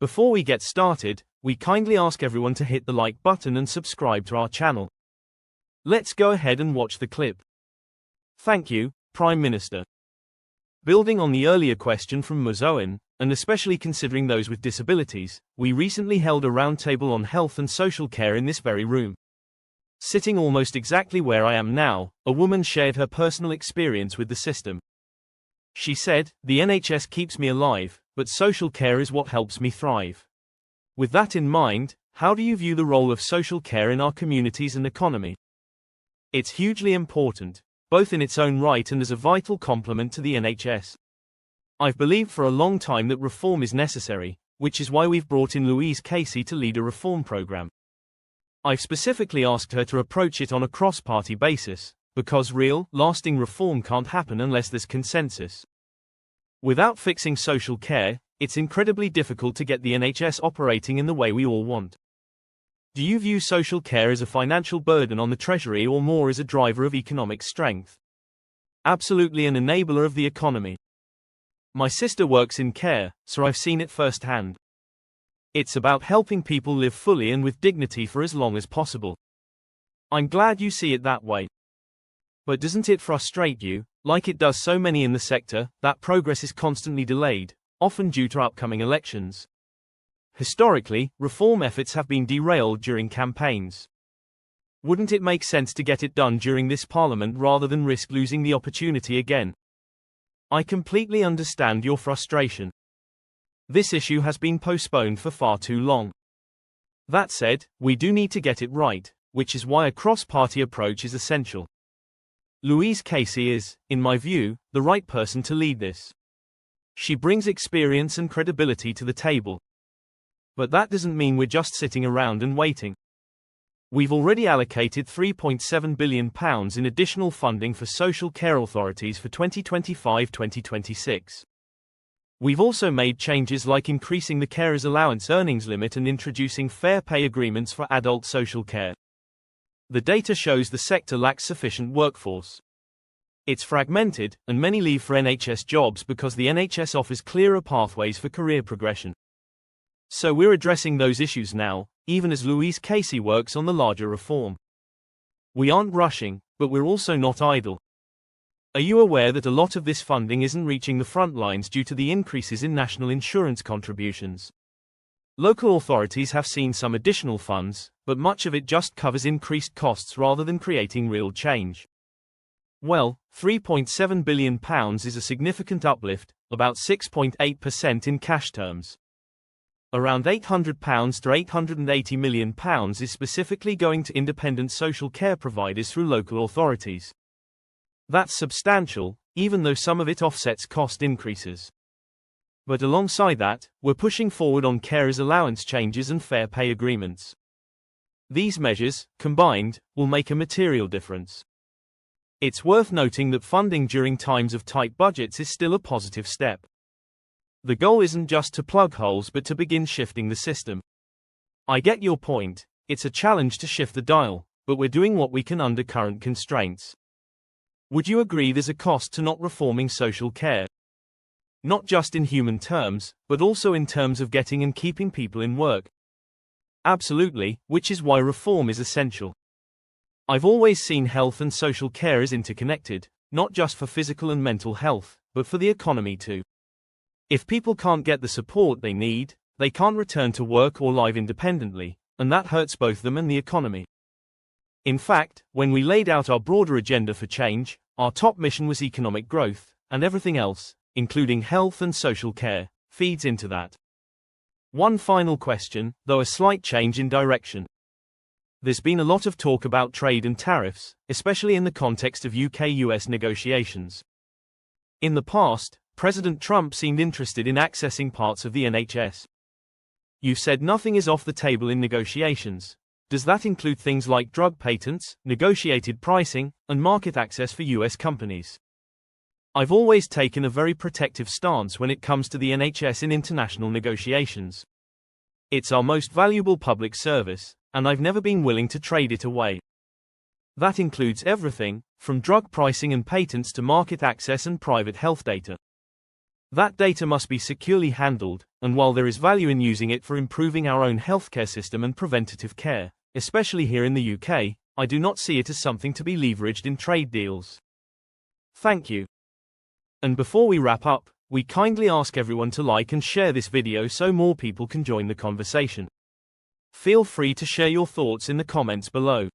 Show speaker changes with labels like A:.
A: Before we get started, we kindly ask everyone to hit the like button and subscribe to our channel. Let's go ahead and watch the clip. Thank you, Prime Minister. Building on the earlier question from Ms. Owen, and especially considering those with disabilities, we recently held a roundtable on health and social care in this very room. Sitting almost exactly where I am now, a woman shared her personal experience with the system. She said, "The NHS keeps me alive, but social care is what helps me thrive." With that in mind, how do you view the role of social care in our communities and economy? It's hugely important, both in its own right and as a vital complement to the NHS. I've believed for a long time that reform is necessary, which is why we've brought in Louise Casey to lead a reform program. I've specifically asked her to approach it on a cross-party basis, because real, lasting reform can't happen unless there's consensus. Without fixing social care, it's incredibly difficult to get the NHS operating in the way we all want. Do you view social care as a financial burden on the Treasury or more as a driver of economic strength? Absolutely an enabler of the economy. My sister works in care, so I've seen it firsthand. It's about helping people live fully and with dignity for as long as possible. I'm glad you see it that way. But doesn't it frustrate you, like it does so many in the sector, that progress is constantly delayed, often due to upcoming elections? Historically, reform efforts have been derailed during campaigns. Wouldn't it make sense to get it done during this Parliament rather than risk losing the opportunity again? I completely understand your frustration. This issue has been postponed for far too long. That said, we do need to get it right, which is why a cross-party approach is essential. Louise Casey is, in my view, the right person to lead this. She brings experience and credibility to the table. But that doesn't mean we're just sitting around and waiting. We've already allocated £3.7 billion in additional funding for social care authorities for 2025-2026. We've also made changes like increasing the carers' allowance earnings limit and introducing fair pay agreements for adult social care. The data shows the sector lacks sufficient workforce. It's fragmented, and many leave for NHS jobs because the NHS offers clearer pathways for career progression. So we're addressing those issues now, even as Louise Casey works on the larger reform. We aren't rushing, but we're also not idle. Are you aware that a lot of this funding isn't reaching the front lines due to the increases in national insurance contributions? Local authorities have seen some additional funds, but much of it just covers increased costs rather than creating real change. Well, £3.7 billion is a significant uplift, about 6.8% in cash terms. Around £800 to £880 million is specifically going to independent social care providers through local authorities. That's substantial, even though some of it offsets cost increases. But alongside that, we're pushing forward on carers' allowance changes and fair pay agreements. These measures, combined, will make a material difference. It's worth noting that funding during times of tight budgets is still a positive step. The goal isn't just to plug holes but to begin shifting the system. I get your point, it's a challenge to shift the dial, but we're doing what we can under current constraints. Would you agree there's a cost to not reforming social care? Not just in human terms, but also in terms of getting and keeping people in work. Absolutely, which is why reform is essential. I've always seen health and social care as interconnected, not just for physical and mental health, but for the economy too. If people can't get the support they need, they can't return to work or live independently, and that hurts both them and the economy. In fact, when we laid out our broader agenda for change, our top mission was economic growth, and everything else, including health and social care, feeds into that. One final question, though a slight change in direction. There's been a lot of talk about trade and tariffs, especially in the context of UK-US negotiations. In the past, President Trump seemed interested in accessing parts of the NHS. You've said nothing is off the table in negotiations. Does that include things like drug patents, negotiated pricing, and market access for US companies? I've always taken a very protective stance when it comes to the NHS in international negotiations. It's our most valuable public service, and I've never been willing to trade it away. That includes everything, from drug pricing and patents to market access and private health data. That data must be securely handled, and while there is value in using it for improving our own healthcare system and preventative care, especially here in the UK, I do not see it as something to be leveraged in trade deals. Thank you. And before we wrap up, we kindly ask everyone to like and share this video so more people can join the conversation. Feel free to share your thoughts in the comments below.